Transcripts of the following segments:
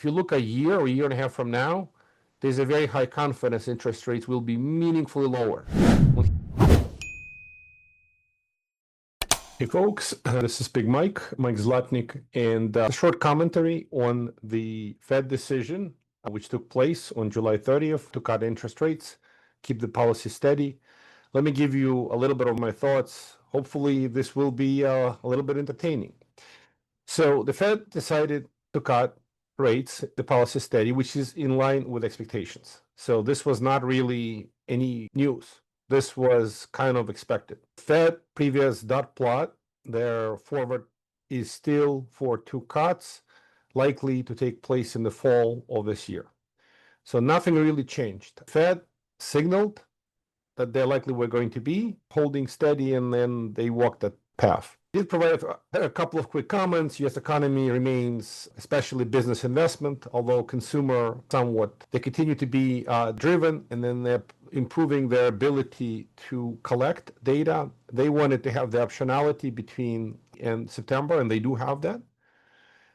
if you look a year or a year and a half from now, there's a very high confidence interest rates will be meaningfully lower. Hey folks, this is Big Mike Zlotnik, and a short commentary on the Fed decision, which took place on July 30th to cut interest rates, keep the policy steady. Let me give you a little bit of my thoughts. Hopefully this will be a little bit entertaining. So the Fed decided to cut rates, the policy steady, which is in line with expectations. So this was not really any news. This was kind of expected. Fed previous dot plot, their forward is still for 2 cuts, likely to take place in the fall of this year. So nothing really changed. Fed signaled that they likely were going to be holding steady, and then they walked that path. Did provide a couple of quick comments. U.S. economy remains, especially business investment, although consumer somewhat, they continue to be driven, and then they're improving their ability to collect data. They wanted to have the optionality between in September, and they do have that.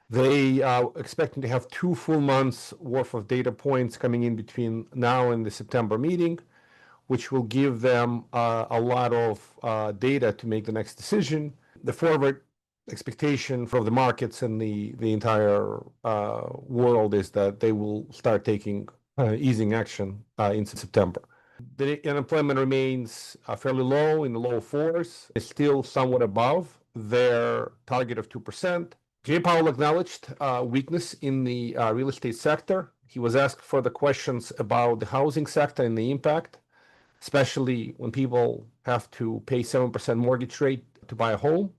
They are expecting to have 2 full months worth of data points coming in between now and the September meeting, which will give them a lot of data to make the next decision. The forward expectation from the markets and the entire world is that they will start taking easing action in September. The unemployment remains fairly low, in the low 4s. It's still somewhat above their target of 2%. Jay Powell acknowledged weakness in the real estate sector. He was asked further questions about the housing sector and the impact, especially when people have to pay 7% mortgage rate to buy a home.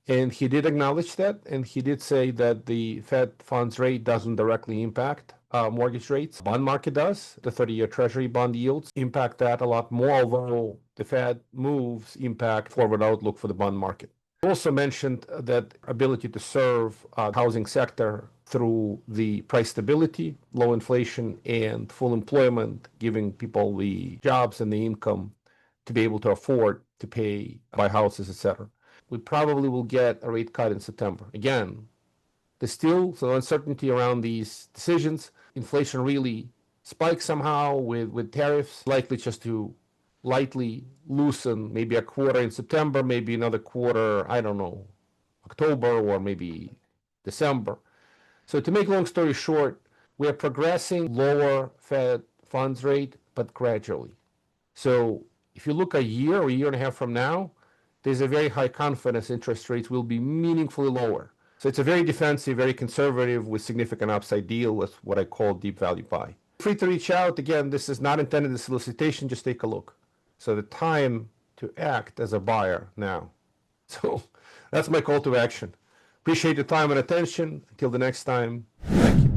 And he did acknowledge that, and he did say that the Fed funds rate doesn't directly impact mortgage rates. Bond market does. The 30-year Treasury bond yields impact that a lot more, although the Fed moves impact forward outlook for the bond market. He also mentioned that ability to serve housing sector through the price stability, low inflation, and full employment, giving people the jobs and the income to be able to afford to buy houses, etc. We probably will get a rate cut in September. Again, there's still some uncertainty around these decisions. Inflation really spikes somehow with tariffs, likely just to lightly loosen, maybe a quarter in September, maybe another quarter, I don't know, October or maybe December. So to make long story short, we are progressing lower Fed funds rate, but gradually. So if you look a year or a year and a half from now, there's a very high confidence interest rates will be meaningfully lower. So it's a very defensive, very conservative with significant upside deal with what I call deep value buy. Free to reach out. Again, this is not intended as solicitation, just take a look. So the time to act as a buyer now. So that's my call to action. Appreciate your time and attention. Until the next time, thank you.